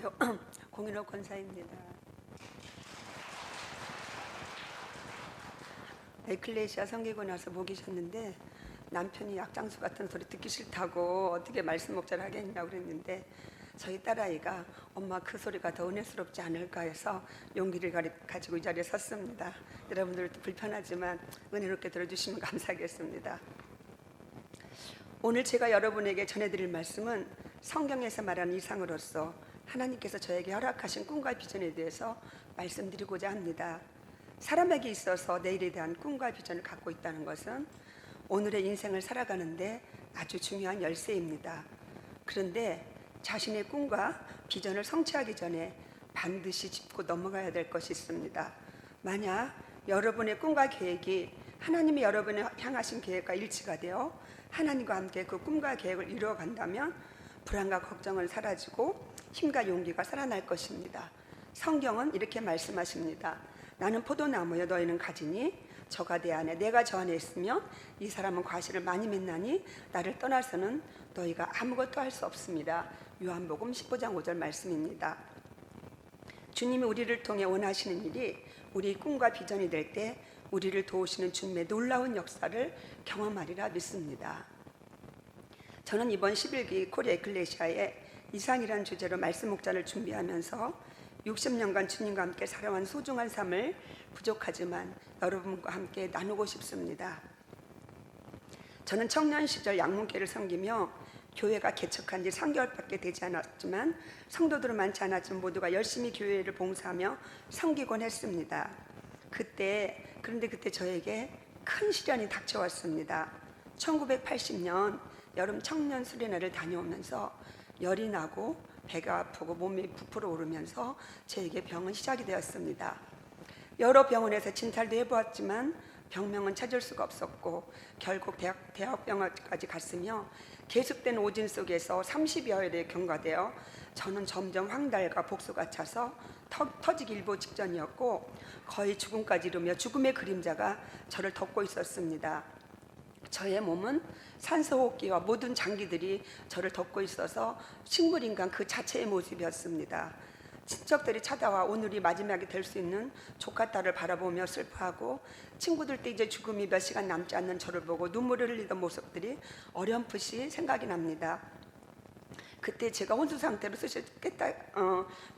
안녕하세요. 공인호 권사입니다. 에클레시아 섬기고 나서 못 계셨는데 남편이 약장수 같은 소리 듣기 싫다고 어떻게 말씀 목자를 하겠냐고 그랬는데 저희 딸아이가 엄마 그 소리가 더 은혜스럽지 않을까 해서 용기를 가지고 이 자리에 섰습니다. 여러분들도 불편하지만 은혜롭게 들어주시면 감사하겠습니다. 오늘 제가 여러분에게 전해드릴 말씀은 성경에서 말하는 이상으로서 하나님께서 저에게 허락하신 꿈과 비전에 대해서 말씀드리고자 합니다. 사람에게 있어서 내일에 대한 꿈과 비전을 갖고 있다는 것은 오늘의 인생을 살아가는데 아주 중요한 열쇠입니다. 그런데 자신의 꿈과 비전을 성취하기 전에 반드시 짚고 넘어가야 될 것이 있습니다. 만약 여러분의 꿈과 계획이 하나님이 여러분을 향하신 계획과 일치가 되어 하나님과 함께 그 꿈과 계획을 이루어간다면 불안과 걱정은 사라지고 힘과 용기가 살아날 것입니다. 성경은 이렇게 말씀하십니다. 나는 포도나무여 너희는 가지니 저가 내 안에 내가 저 안에 있으면 이 사람은 과실을 많이 맺나니 나를 떠나서는 너희가 아무것도 할 수 없습니다. 요한복음 15장 5절 말씀입니다. 주님이 우리를 통해 원하시는 일이 우리 꿈과 비전이 될 때 우리를 도우시는 주님의 놀라운 역사를 경험하리라 믿습니다. 저는 이번 11기 코리아 에클레시아의 이상이라는 주제로 말씀 목자를 준비하면서 60년간 주님과 함께 살아온 소중한 삶을 부족하지만 여러분과 함께 나누고 싶습니다. 저는 청년 시절 양문교회를 섬기며 교회가 개척한 지 3개월밖에 되지 않았지만 성도들은 많지 않았지만 모두가 열심히 교회를 봉사하며 섬기곤 했습니다. 그런데 그때 저에게 큰 시련이 닥쳐왔습니다. 1980년 여름 청년 수련회를 다녀오면서 열이 나고 배가 아프고 몸이 부풀어 오르면서 저에게 병은 시작이 되었습니다. 여러 병원에서 진찰도 해보았지만 병명은 찾을 수가 없었고 결국 대학병원까지 갔으며 계속된 오진 속에서 30여일에 경과되어 저는 점점 황달과 복수가 차서 터지기 일보 직전이었고 거의 죽음까지 이르며 죽음의 그림자가 저를 덮고 있었습니다. 저의 몸은 산소호흡기와 모든 장기들이 저를 덮고 있어서 식물인간 그 자체의 모습이었습니다. 친척들이 찾아와 오늘이 마지막이 될 수 있는 조카 딸을 바라보며 슬퍼하고 친구들 때 이제 죽음이 몇 시간 남지 않는 저를 보고 눈물을 흘리던 모습들이 어렴풋이 생각이 납니다. 그때 제가 혼수 상태로 쓰셨겠다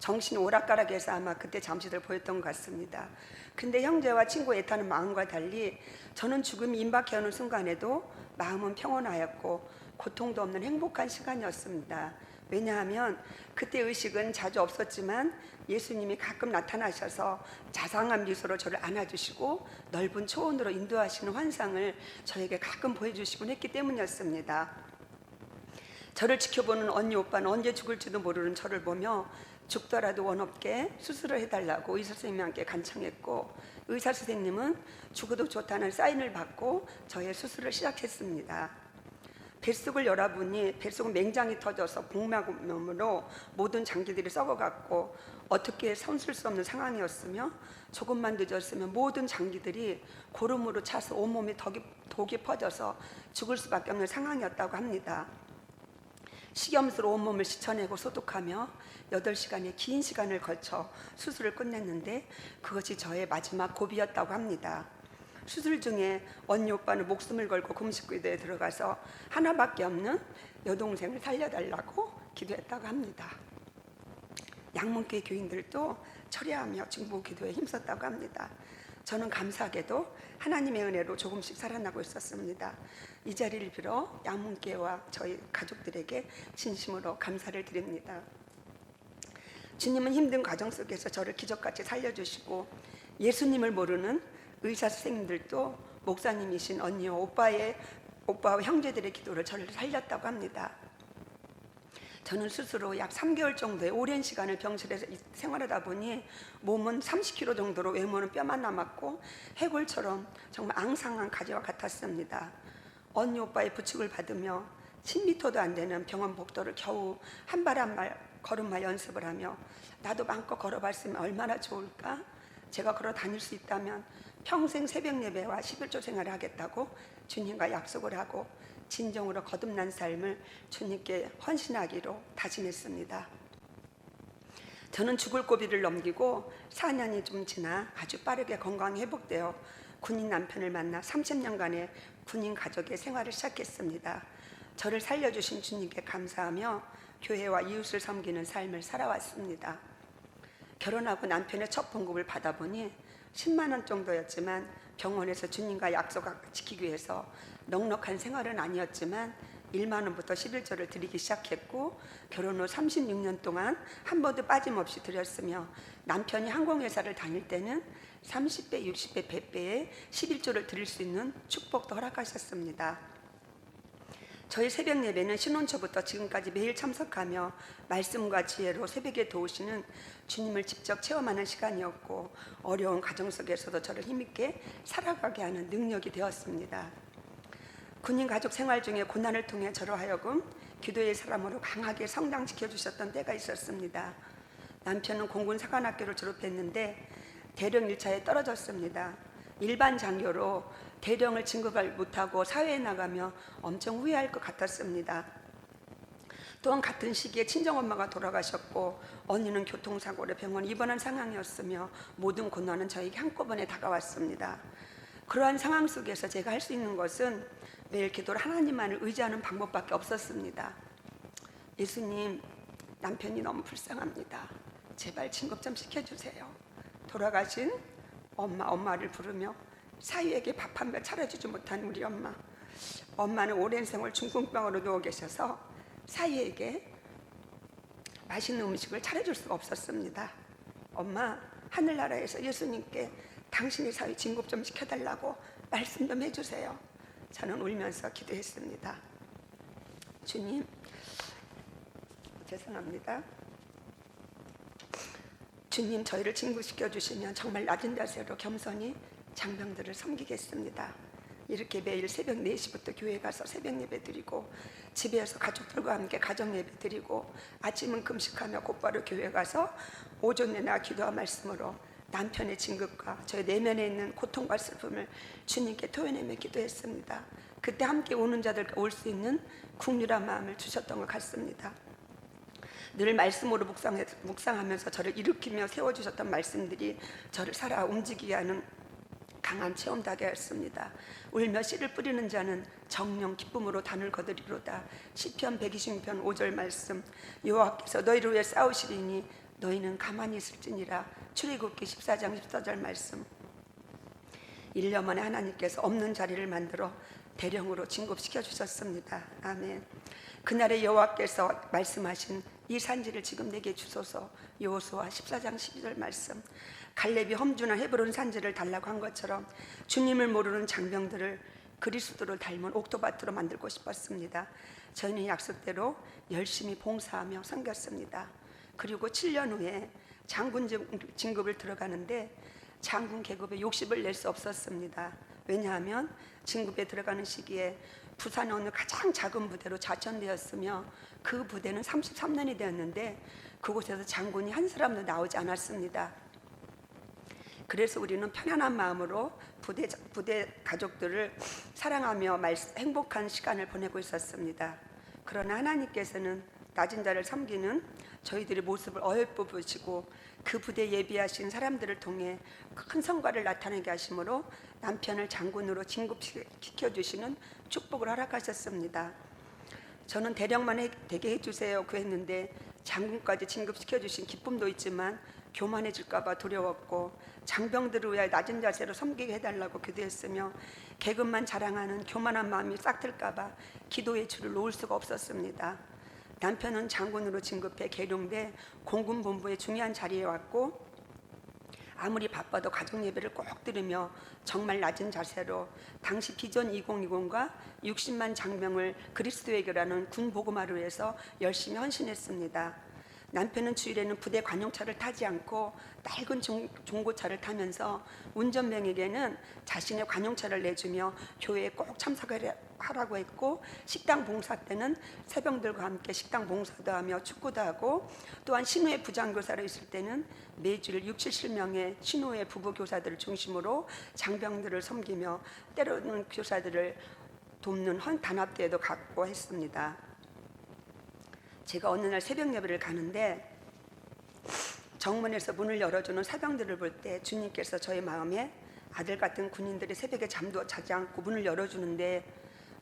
정신 오락가락해서 아마 그때 잠시들 보였던 것 같습니다. 근데 형제와 친구 애타는 마음과 달리 저는 죽음이 임박해 오는 순간에도 마음은 평온하였고 고통도 없는 행복한 시간이었습니다. 왜냐하면 그때 의식은 자주 없었지만 예수님이 가끔 나타나셔서 자상한 미소로 저를 안아주시고 넓은 초원으로 인도하시는 환상을 저에게 가끔 보여주시곤 했기 때문이었습니다. 저를 지켜보는 언니 오빠는 언제 죽을지도 모르는 저를 보며 죽더라도 원 없게 수술을 해달라고 의사 선생님께 간청했고 의사 선생님은 죽어도 좋다는 사인을 받고 저의 수술을 시작했습니다. 뱃속을 열어보니 뱃속은 맹장이 터져서 복막염으로 모든 장기들이 썩어갔고 어떻게 손쓸 수 없는 상황이었으며 조금만 늦었으면 모든 장기들이 고름으로 차서 온몸에 독이 퍼져서 죽을 수밖에 없는 상황이었다고 합니다. 식염수로 온몸을 씻어내고 소독하며 8시간의 긴 시간을 거쳐 수술을 끝냈는데 그것이 저의 마지막 고비였다고 합니다. 수술 중에 언니 오빠는 목숨을 걸고 금식기도에 들어가서 하나밖에 없는 여동생을 살려달라고 기도했다고 합니다. 양문교회 교인들도 철야하며 중보 기도에 힘썼다고 합니다. 저는 감사하게도 하나님의 은혜로 조금씩 살아나고 있었습니다. 이 자리를 빌어 양문교회와 저희 가족들에게 진심으로 감사를 드립니다. 주님은 힘든 과정 속에서 저를 기적같이 살려주시고 예수님을 모르는 의사 선생님들도 목사님이신 언니와 오빠와 형제들의 기도로 저를 살렸다고 합니다. 저는 스스로 약 3개월 정도의 오랜 시간을 병실에서 생활하다 보니 몸은 30kg 정도로 외모는 뼈만 남았고 해골처럼 정말 앙상한 가지와 같았습니다. 언니 오빠의 부축을 받으며 10m도 안 되는 병원 복도를 겨우 한 발 한 발 걸음마 연습을 하며 나도 마음껏 걸어봤으면 얼마나 좋을까? 제가 걸어 다닐 수 있다면 평생 새벽 예배와 11조 생활을 하겠다고 주님과 약속을 하고 진정으로 거듭난 삶을 주님께 헌신하기로 다짐했습니다. 저는 죽을 고비를 넘기고 4년이 좀 지나 아주 빠르게 건강이 회복되어 군인 남편을 만나 30년간의 군인 가족의 생활을 시작했습니다. 저를 살려주신 주님께 감사하며 교회와 이웃을 섬기는 삶을 살아왔습니다. 결혼하고 남편의 첫 봉급을 받아보니 10만 원 정도였지만 병원에서 주님과 약속을 지키기 위해서 넉넉한 생활은 아니었지만 1만 원부터 11조를 드리기 시작했고 결혼 후 36년 동안 한 번도 빠짐없이 드렸으며 남편이 항공회사를 다닐 때는 30배, 60배, 100배의 11조를 드릴 수 있는 축복도 허락하셨습니다. 저희 새벽 예배는 신혼 초부터 지금까지 매일 참석하며 말씀과 지혜로 새벽에 도우시는 주님을 직접 체험하는 시간이었고 어려운 가정 속에서도 저를 힘있게 살아가게 하는 능력이 되었습니다. 군인 가족 생활 중에 고난을 통해 저로 하여금 기도의 사람으로 강하게 성장시켜 주셨던 때가 있었습니다. 남편은 공군 사관학교를 졸업했는데 대령 1차에 떨어졌습니다. 일반 장교로 대령을 진급을 못하고 사회에 나가며 엄청 후회할 것 같았습니다. 또한 같은 시기에 친정엄마가 돌아가셨고 언니는 교통사고로 병원 입원한 상황이었으며 모든 고난은 저에게 한꺼번에 다가왔습니다. 그러한 상황 속에서 제가 할 수 있는 것은 매일 기도를 하나님만을 의지하는 방법밖에 없었습니다. 예수님, 남편이 너무 불쌍합니다. 제발 진급 좀 시켜주세요. 돌아가신 엄마를 부르며 사위에게 밥 한 배 차려주지 못한 우리 엄마. 엄마는 오랜 세월 중풍병으로 누워 계셔서 사위에게 맛있는 음식을 차려줄 수가 없었습니다. 엄마, 하늘나라에서 예수님께 당신의 사위 진급 좀 시켜달라고 말씀 좀 해주세요. 저는 울면서 기도했습니다. 주님, 죄송합니다. 주님, 저희를 진급시켜 주시면 정말 낮은 자세로 겸손히 장병들을 섬기겠습니다. 이렇게 매일 새벽 4시부터 교회 가서 새벽 예배 드리고 집에서 가족들과 함께 가정 예배 드리고 아침은 금식하며 곧바로 교회 가서 오전 내나 기도와 말씀으로 남편의 진급과 저의 내면에 있는 고통과 슬픔을 주님께 토해내며 기도했습니다. 그때 함께 오는 자들과 올 수 있는 국률한 마음을 주셨던 것 같습니다. 늘 말씀으로 묵상하면서 저를 일으키며 세워주셨던 말씀들이 저를 살아 움직이게 하는 강한 체험도 하게 했습니다. 울며 씨를 뿌리는 자는 정령 기쁨으로 단을 거두리로다. 시편 120편 5절 말씀, 여호와께서 너희를 위해 싸우시리니 너희는 가만히 있을지니라. 출애굽기 14장 14절 말씀. 1년 만에 하나님께서 없는 자리를 만들어 대령으로 진급시켜 주셨습니다. 아멘. 그날의 여호와께서 말씀하신 이 산지를 지금 내게 주소서. 여호수아 14장 12절 말씀. 갈렙이 험준한 헤브론 산지를 달라고 한 것처럼 주님을 모르는 장병들을 그리스도를 닮은 옥토밭으로 만들고 싶었습니다. 저희는 약속대로 열심히 봉사하며 섬겼습니다. 그리고 7년 후에 장군 진급을 들어가는데 장군 계급에 욕심을 낼 수 없었습니다. 왜냐하면 진급에 들어가는 시기에 부산에 어느 가장 작은 부대로 자천되었으며 그 부대는 33년이 되었는데 그곳에서 장군이 한 사람도 나오지 않았습니다. 그래서 우리는 편안한 마음으로 부대 가족들을 사랑하며 행복한 시간을 보내고 있었습니다. 그러나 하나님께서는 낮은 자를 섬기는 저희들의 모습을 어여삐 보시고 그 부대에 예비하신 사람들을 통해 큰 성과를 나타내게 하심으로 남편을 장군으로 진급시켜주시는 축복을 허락하셨습니다. 저는 대령만 되게 해주세요 구했는데 장군까지 진급시켜주신 기쁨도 있지만 교만해질까 봐 두려웠고 장병들을 위해 낮은 자세로 섬기게 해달라고 기도했으며 계급만 자랑하는 교만한 마음이 싹틀까 봐 기도의 줄을 놓을 수가 없었습니다. 남편은 장군으로 진급해 계룡대 공군본부의 중요한 자리에 왔고 아무리 바빠도 가정 예배를 꼭 들으며 정말 낮은 자세로 당시 비전 2020과 60만 장병을 그리스도에게라는 군 복음화를 위해서 열심히 헌신했습니다. 남편은 주일에는 부대 관용차를 타지 않고 낡은 중고차를 타면서 운전병에게는 자신의 관용차를 내주며 교회에 꼭 참석을 하라고 했고 식당 봉사 때는 새병들과 함께 식당 봉사도 하며 축구도 하고 또한 신우의 부장교사로 있을 때는 매주일 60~70명의 신우의 부부교사들을 중심으로 장병들을 섬기며 때로는 교사들을 돕는 단합대회도 갖고 했습니다. 제가 어느 날 새벽 예배를 가는데 정문에서 문을 열어주는 사병들을 볼 때 주님께서 저의 마음에 아들 같은 군인들이 새벽에 잠도 자지 않고 문을 열어주는데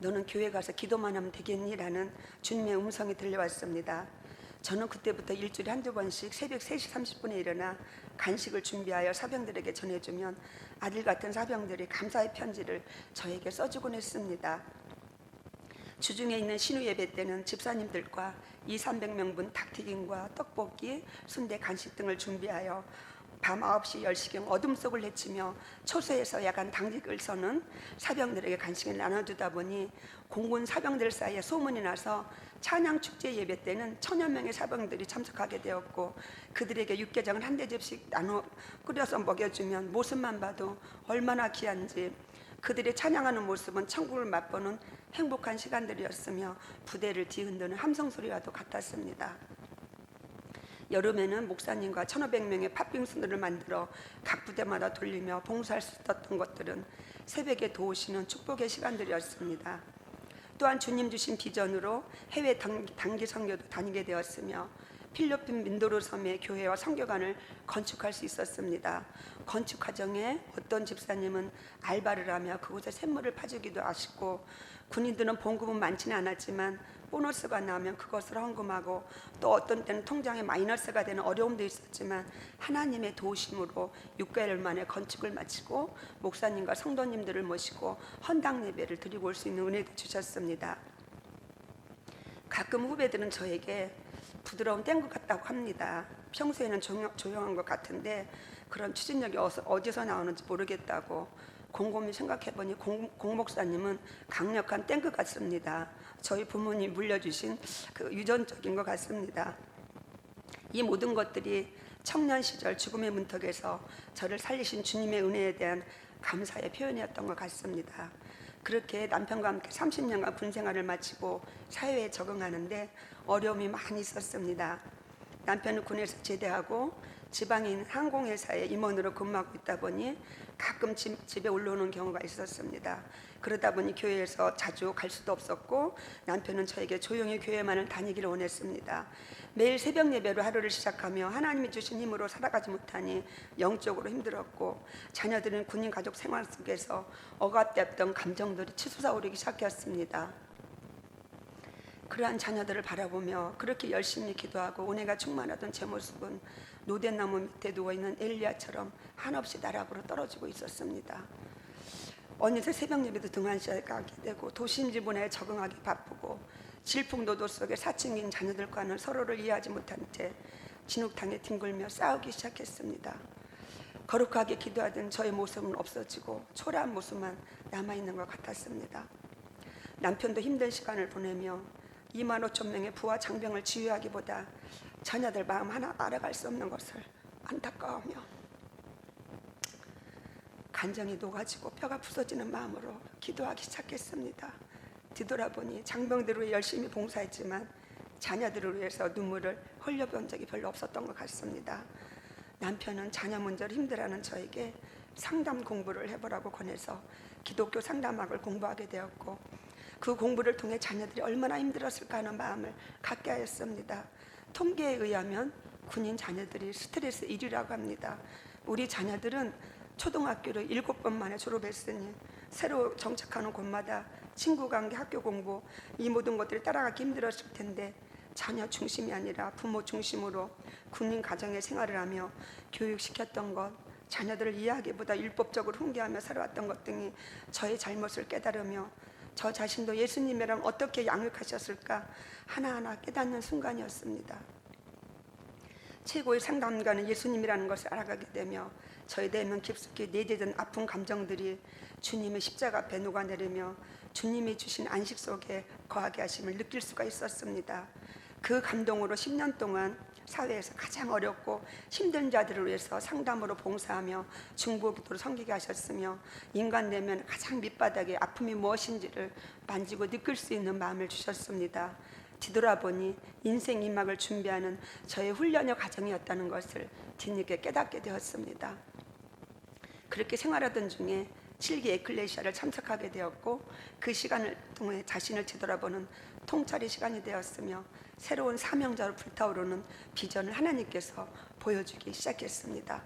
너는 교회 가서 기도만 하면 되겠니? 라는 주님의 음성이 들려왔습니다. 저는 그때부터 일주일에 한두 번씩 새벽 3시 30분에 일어나 간식을 준비하여 사병들에게 전해주면 아들 같은 사병들이 감사의 편지를 저에게 써주곤 했습니다. 주중에 있는 신우 예배 때는 집사님들과 200~300명분 닭튀김과 떡볶이, 순대, 간식 등을 준비하여 밤 9시, 10시경 어둠 속을 헤치며 초소에서 야간 당직을 서는 사병들에게 간식을 나눠주다 보니 공군 사병들 사이에 소문이 나서 찬양 축제 예배 때는 1000여 명의 사병들이 참석하게 되었고 그들에게 육개장을 한 대접씩 나눠 끓여서 먹여주면 모습만 봐도 얼마나 귀한지 그들의 찬양하는 모습은 천국을 맛보는 행복한 시간들이었으며 부대를 뒤흔드는 함성 소리와도 같았습니다. 여름에는 목사님과 1500명의 팥빙수들을 만들어 각 부대마다 돌리며 봉사할 수 있었던 것들은 새벽에 도우시는 축복의 시간들이었습니다. 또한 주님 주신 비전으로 해외 단기 선교도 다니게 되었으며 필리핀 민도르 섬의 교회와 선교관을 건축할 수 있었습니다. 건축 과정에 어떤 집사님은 알바를 하며 그곳에 샘물을 파주기도 하시고 군인들은 봉급은 많지는 않았지만 보너스가 나오면 그것을 헌금하고 또 어떤 때는 통장에 마이너스가 되는 어려움도 있었지만 하나님의 도우심으로 6개월 만에 건축을 마치고 목사님과 성도님들을 모시고 헌당 예배를 드리고 올 수 있는 은혜도 주셨습니다. 가끔 후배들은 저에게 부드러운 땡구 같다고 합니다. 평소에는 조용한 것 같은데 그런 추진력이 어디서 나오는지 모르겠다고. 곰곰이 생각해보니 공 목사님은 강력한 땡크 같습니다. 저희 부모님 물려주신 그 유전적인 것 같습니다. 이 모든 것들이 청년 시절 죽음의 문턱에서 저를 살리신 주님의 은혜에 대한 감사의 표현이었던 것 같습니다. 그렇게 남편과 함께 30년간 군 생활을 마치고 사회에 적응하는데 어려움이 많이 있었습니다. 남편은 군에서 제대하고 지방에 있는 항공회사에 임원으로 근무하고 있다 보니 가끔 집에 올라오는 경우가 있었습니다. 그러다 보니 교회에서 자주 갈 수도 없었고 남편은 저에게 조용히 교회만을 다니기를 원했습니다. 매일 새벽 예배로 하루를 시작하며 하나님이 주신 힘으로 살아가지 못하니 영적으로 힘들었고 자녀들은 군인 가족 생활 속에서 억압됐던 감정들이 치솟아오르기 시작했습니다. 그러한 자녀들을 바라보며 그렇게 열심히 기도하고 은혜가 충만하던 제 모습은 노대나무 밑에 누워있는 엘리야처럼 한없이 나락으로 떨어지고 있었습니다. 어느새 새벽 예배도 등한시하게 되고 도심 지분에 적응하기 바쁘고 질풍노도 속에 사춘기인 자녀들과는 서로를 이해하지 못한 채 진흙탕에 뒹굴며 싸우기 시작했습니다. 거룩하게 기도하던 저의 모습은 없어지고 초라한 모습만 남아있는 것 같았습니다. 남편도 힘든 시간을 보내며 25,000명의 부하 장병을 지휘하기보다 자녀들 마음 하나 알아갈 수 없는 것을 안타까워하며 간정이 녹아지고 뼈가 부서지는 마음으로 기도하기 시작했습니다. 뒤돌아보니 장병들을 위해 열심히 봉사했지만 자녀들을 위해서 눈물을 흘려본 적이 별로 없었던 것 같습니다. 남편은 자녀 문제로 힘들어하는 저에게 상담 공부를 해보라고 권해서 기독교 상담학을 공부하게 되었고 그 공부를 통해 자녀들이 얼마나 힘들었을까 하는 마음을 갖게 하였습니다. 통계에 의하면 군인 자녀들이 스트레스 1위라고 합니다. 우리 자녀들은 초등학교를 7번 만에 졸업했으니 새로 정착하는 곳마다 친구 관계, 학교 공부 이 모든 것들이 따라가기 힘들었을 텐데 자녀 중심이 아니라 부모 중심으로 군인 가정의 생활을 하며 교육시켰던 것, 자녀들을 이해하기보다 율법적으로 훈계하며 살아왔던 것 등이 저의 잘못을 깨달으며 저 자신도 예수님이랑 어떻게 양육하셨을까 하나하나 깨닫는 순간이었습니다. 최고의 상담가는 예수님이라는 것을 알아가게 되며 저의 내면 깊숙이 내재된 아픈 감정들이 주님의 십자가 앞에 녹아내리며 주님이 주신 안식 속에 거하게 하심을 느낄 수가 있었습니다. 그 감동으로 10년 동안 사회에서 가장 어렵고 힘든 자들을 위해서 상담으로 봉사하며 중보기도로 섬기게 하셨으며 인간 내면 가장 밑바닥에 아픔이 무엇인지를 만지고 느낄 수 있는 마음을 주셨습니다. 뒤돌아보니 인생 이막을 준비하는 저의 훈련의 과정이었다는 것을 뒤늦게 깨닫게 되었습니다. 그렇게 생활하던 중에 7기 에클레시아를 참석하게 되었고 그 시간을 통해 자신을 뒤돌아보는 통찰의 시간이 되었으며 새로운 사명자로 불타오르는 비전을 하나님께서 보여주기 시작했습니다.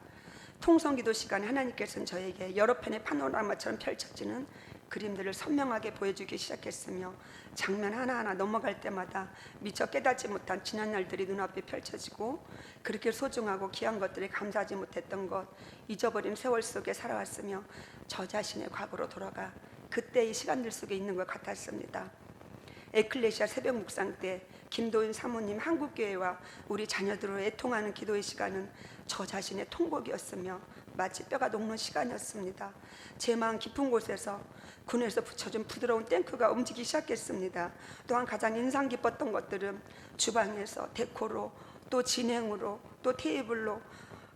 통성기도 시간에 하나님께서는 저에게 여러 편의 파노라마처럼 펼쳐지는 그림들을 선명하게 보여주기 시작했으며 장면 하나하나 넘어갈 때마다 미처 깨닫지 못한 지난 날들이 눈앞에 펼쳐지고 그렇게 소중하고 귀한 것들이 감사하지 못했던 것, 잊어버린 세월 속에 살아왔으며 저 자신의 과거로 돌아가 그때의 시간들 속에 있는 것 같았습니다. 에클레시아 새벽 묵상 때 김도인 사모님 한국교회와 우리 자녀들로 애통하는 기도의 시간은 저 자신의 통곡이었으며 마치 뼈가 녹는 시간이었습니다. 제 마음 깊은 곳에서 군에서 붙여준 부드러운 탱크가 움직이기 시작했습니다. 또한 가장 인상 깊었던 것들은 주방에서 데코로 또 진행으로 또 테이블로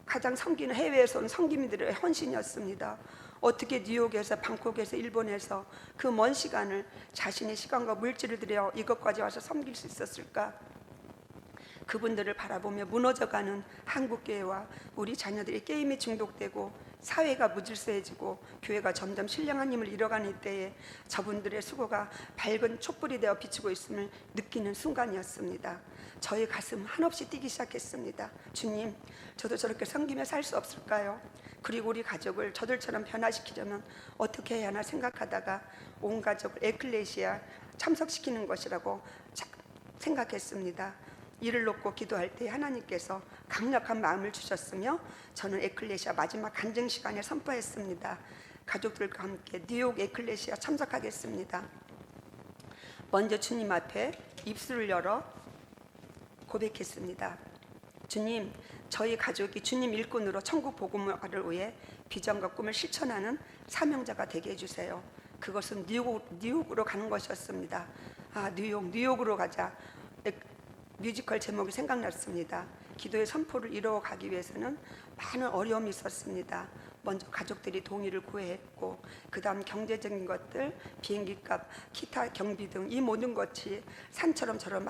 가장 섬기는 해외에서 온 섬김이들의 헌신이었습니다. 어떻게 뉴욕에서 방콕에서 일본에서 그 먼 시간을 자신의 시간과 물질을 들여 이것까지 와서 섬길 수 있었을까? 그분들을 바라보며 무너져가는 한국교회와 우리 자녀들이 게임에 중독되고 사회가 무질서해지고 교회가 점점 신령한 힘을 잃어가는 이때에 저분들의 수고가 밝은 촛불이 되어 비추고 있음을 느끼는 순간이었습니다. 저희 가슴 한없이 뛰기 시작했습니다. 주님, 저도 저렇게 섬기며 살 수 없을까요? 그리고 우리 가족을 저들처럼 변화시키려면 어떻게 해야 하나 생각하다가 온 가족을 에클레시아 참석시키는 것이라고 생각했습니다. 이를 놓고 기도할 때 하나님께서 강력한 마음을 주셨으며 저는 에클레시아 마지막 간증 시간에 선포했습니다. 가족들과 함께 뉴욕 에클레시아 참석하겠습니다. 먼저 주님 앞에 입술을 열어 고백했습니다. 주님, 저희 가족이 주님 일꾼으로 천국 복음화를 위해 비전과 꿈을 실천하는 사명자가 되게 해주세요. 그것은 뉴욕으로 가는 것이었습니다. 뉴욕으로 가자. 뮤지컬 제목이 생각났습니다. 기도의 선포를 이루어가기 위해서는 많은 어려움이 있었습니다. 먼저 가족들이 동의를 구했고 그 다음 경제적인 것들, 비행기값, 기타 경비 등 이 모든 것이 산처럼 저를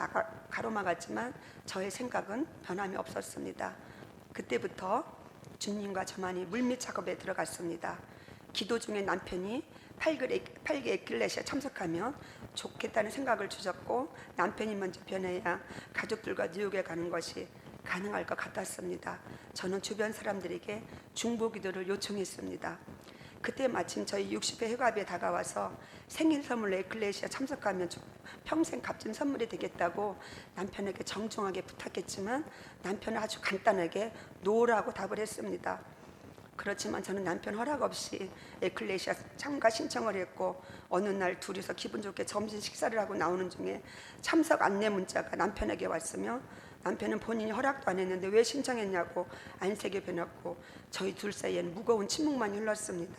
가로막았지만 저의 생각은 변함이 없었습니다. 그때부터 주님과 저만이 물밑 작업에 들어갔습니다. 기도 중에 남편이 8개 에클레시아 참석하면 좋겠다는 생각을 주셨고 남편이 먼저 변해야 가족들과 뉴욕에 가는 것이 가능할 것 같았습니다. 저는 주변 사람들에게 중보기도를 요청했습니다. 그때 마침 저희 60회 회갑에 다가와서 생일 선물로 에클레시아 참석하면 평생 값진 선물이 되겠다고 남편에게 정중하게 부탁했지만 남편은 아주 간단하게 노라고 답을 했습니다. 그렇지만 저는 남편 허락 없이 에클레시아 참가 신청을 했고 어느 날 둘이서 기분 좋게 점심 식사를 하고 나오는 중에 참석 안내 문자가 남편에게 왔으며 남편은 본인이 허락도 안 했는데 왜 신청했냐고 안색이 변했고 저희 둘 사이에는 무거운 침묵만 흘렀습니다.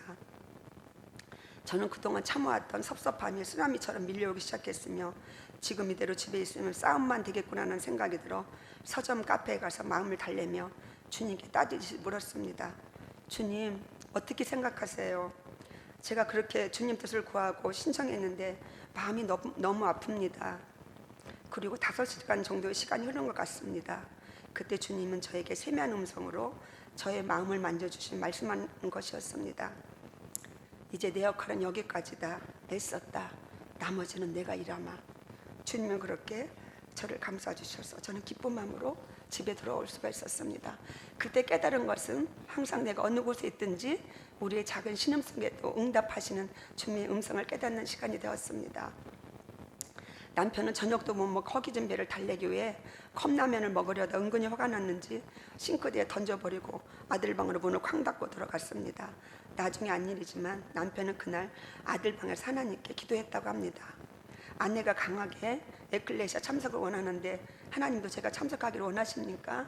저는 그동안 참아왔던 섭섭함이 쓰나미처럼 밀려오기 시작했으며 지금 이대로 집에 있으면 싸움만 되겠구나라는 생각이 들어 서점 카페에 가서 마음을 달래며 주님께 따뜻이 물었습니다. 주님, 어떻게 생각하세요? 제가 그렇게 주님 뜻을 구하고 신청했는데 마음이 너무 아픕니다. 그리고 5시간 정도의 시간이 흐른 것 같습니다. 그때 주님은 저에게 세미한 음성으로 저의 마음을 만져주신 말씀하는 것이었습니다. 이제 내 역할은 여기까지다. 애썼다. 나머지는 내가 일하마. 주님은 그렇게 저를 감싸 주셔서 저는 기쁜 마음으로 집에 들어올 수가 있었습니다. 그때 깨달은 것은 항상 내가 어느 곳에 있든지 우리의 작은 신음성에도 응답하시는 주님의 음성을 깨닫는 시간이 되었습니다. 남편은 저녁도 못 먹고 허기 진 배를 달래기 위해 컵라면을 먹으려다 은근히 화가 났는지 싱크대에 던져버리고 아들 방으로 문을 쾅 닫고 들어갔습니다. 나중에 안 일이지만 남편은 그날 아들 방에서 하나님께 기도했다고 합니다. 아내가 강하게 에클레시아 참석을 원하는데 하나님도 제가 참석하기를 원하십니까?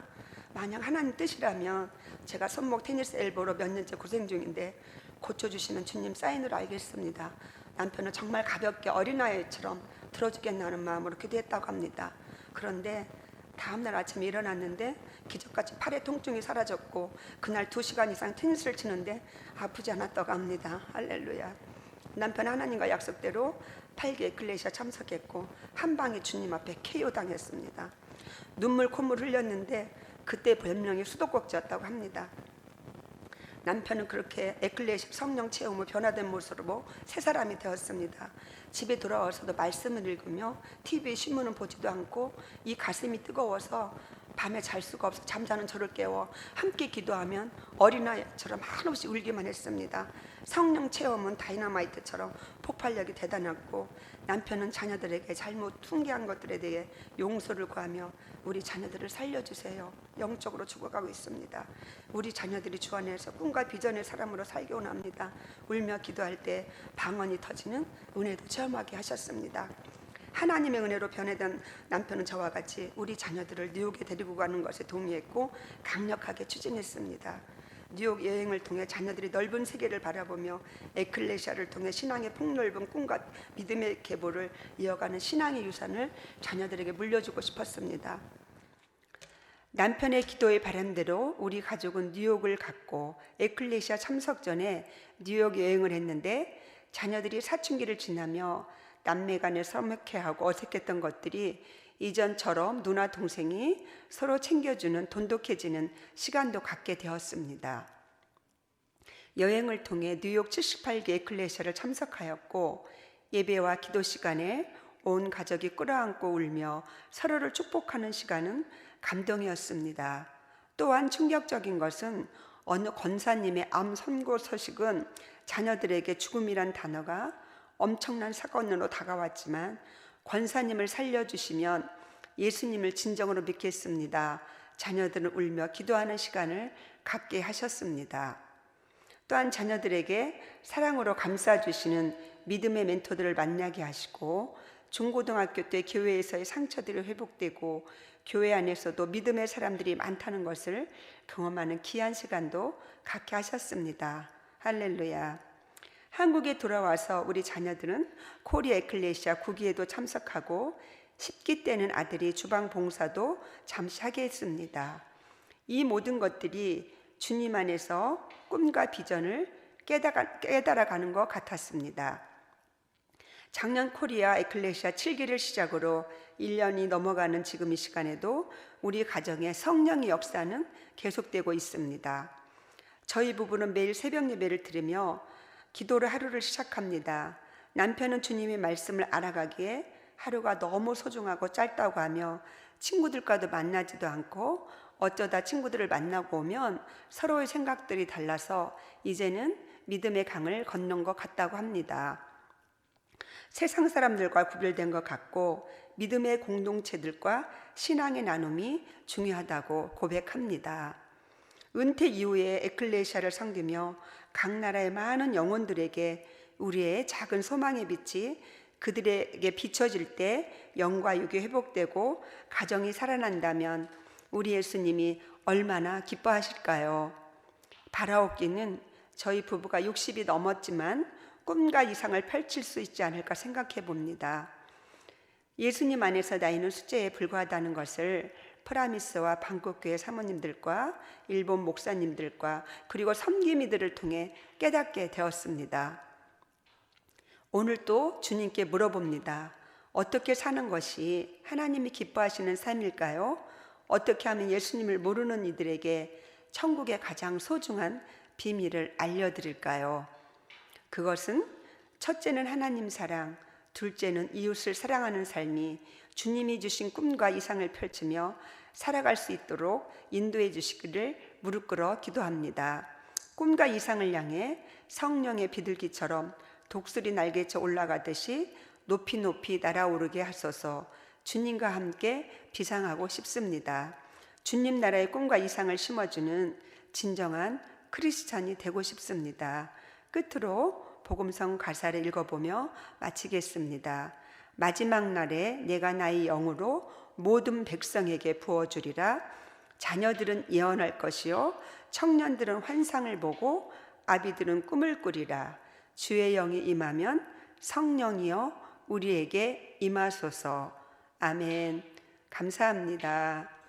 만약 하나님 뜻이라면 제가 손목 테니스 엘보로 몇 년째 고생 중인데 고쳐주시면 주님 사인으로 알겠습니다. 남편은 정말 가볍게 어린아이처럼 들어주겠다는 마음으로 기도했다고 합니다. 그런데 다음날 아침에 일어났는데 기적같이 팔의 통증이 사라졌고 그날 2시간 이상 테니스를 치는데 아프지 않았다고 합니다. 할렐루야. 남편 하나님과 약속대로 8개 에클레시아 참석했고 한 방에 주님 앞에 KO 당했습니다. 눈물 콧물 흘렸는데 그때 별명이 수도꼭지였다고 합니다. 남편은 그렇게 에클레시아 성령 체험으로 변화된 모습으로 새 사람이 되었습니다. 집에 돌아와서도 말씀을 읽으며 TV에 신문을 보지도 않고 이 가슴이 뜨거워서 밤에 잘 수가 없어 잠자는 저를 깨워 함께 기도하면 어린아이처럼 한없이 울기만 했습니다. 성령 체험은 다이너마이트처럼 폭발력이 대단했고 남편은 자녀들에게 잘못 퉁개한 것들에 대해 용서를 구하며 우리 자녀들을 살려주세요. 영적으로 죽어가고 있습니다. 우리 자녀들이 주 안에서 꿈과 비전의 사람으로 살기 원합니다. 울며 기도할 때 방언이 터지는 은혜도 체험하게 하셨습니다. 하나님의 은혜로 변해된 남편은 저와 같이 우리 자녀들을 뉴욕에 데리고 가는 것에 동의했고 강력하게 추진했습니다. 뉴욕 여행을 통해 자녀들이 넓은 세계를 바라보며 에클레시아를 통해 신앙의 폭넓은 꿈과 믿음의 계보를 이어가는 신앙의 유산을 자녀들에게 물려주고 싶었습니다. 남편의 기도의 바람대로 우리 가족은 뉴욕을 갔고 에클레시아 참석 전에 뉴욕 여행을 했는데 자녀들이 사춘기를 지나며 남매 간에 서먹해하고 어색했던 것들이 이전처럼 누나 동생이 서로 챙겨주는 돈독해지는 시간도 갖게 되었습니다. 여행을 통해 뉴욕 78개 에클레시아를 참석하였고 예배와 기도 시간에 온 가족이 끌어안고 울며 서로를 축복하는 시간은 감동이었습니다. 또한 충격적인 것은 어느 권사님의 암 선고 소식은 자녀들에게 죽음이란 단어가 엄청난 사건으로 다가왔지만 권사님을 살려주시면 예수님을 진정으로 믿겠습니다. 자녀들은 울며 기도하는 시간을 갖게 하셨습니다. 또한 자녀들에게 사랑으로 감싸주시는 믿음의 멘토들을 만나게 하시고 중고등학교 때 교회에서의 상처들이 회복되고 교회 안에서도 믿음의 사람들이 많다는 것을 경험하는 귀한 시간도 갖게 하셨습니다. 할렐루야. 한국에 돌아와서 우리 자녀들은 코리아 에클레시아 구기에도 참석하고 10기 때는 아들이 주방 봉사도 잠시 하게 했습니다. 이 모든 것들이 주님 안에서 꿈과 비전을 깨달아가는 것 같았습니다. 작년 코리아 에클레시아 7기를 시작으로 1년이 넘어가는 지금 이 시간에도 우리 가정의 성령의 역사는 계속되고 있습니다. 저희 부부는 매일 새벽 예배를 들으며 기도를 하루를 시작합니다. 남편은 주님의 말씀을 알아가기에 하루가 너무 소중하고 짧다고 하며 친구들과도 만나지도 않고 어쩌다 친구들을 만나고 오면 서로의 생각들이 달라서 이제는 믿음의 강을 건넌 것 같다고 합니다. 세상 사람들과 구별된 것 같고 믿음의 공동체들과 신앙의 나눔이 중요하다고 고백합니다. 은퇴 이후에 에클레시아를 섬기며 각 나라의 많은 영혼들에게 우리의 작은 소망의 빛이 그들에게 비춰질 때 영과 육이 회복되고 가정이 살아난다면 우리 예수님이 얼마나 기뻐하실까요? 바라옵기는 저희 부부가 60이 넘었지만 꿈과 이상을 펼칠 수 있지 않을까 생각해 봅니다. 예수님 안에서 나이는 숫자에 불과하다는 것을 프라미스와 방콕교회 사모님들과 일본 목사님들과 그리고 섬김이들을 통해 깨닫게 되었습니다. 오늘 또 주님께 물어봅니다. 어떻게 사는 것이 하나님이 기뻐하시는 삶일까요? 어떻게 하면 예수님을 모르는 이들에게 천국의 가장 소중한 비밀을 알려드릴까요? 그것은 첫째는 하나님 사랑, 둘째는 이웃을 사랑하는 삶이 주님이 주신 꿈과 이상을 펼치며 살아갈 수 있도록 인도해 주시기를 무릎 꿇어 기도합니다. 꿈과 이상을 향해 성령의 비둘기처럼 독수리 날개쳐 올라가듯이 높이 높이 날아오르게 하소서. 주님과 함께 비상하고 싶습니다. 주님 나라의 꿈과 이상을 심어주는 진정한 크리스찬이 되고 싶습니다. 끝으로 복음성 가사를 읽어보며 마치겠습니다. 마지막 날에 내가 나의 영으로 모든 백성에게 부어주리라. 자녀들은 예언할 것이요 청년들은 환상을 보고 아비들은 꿈을 꾸리라. 주의 영이 임하면 성령이여 우리에게 임하소서. 아멘. 감사합니다.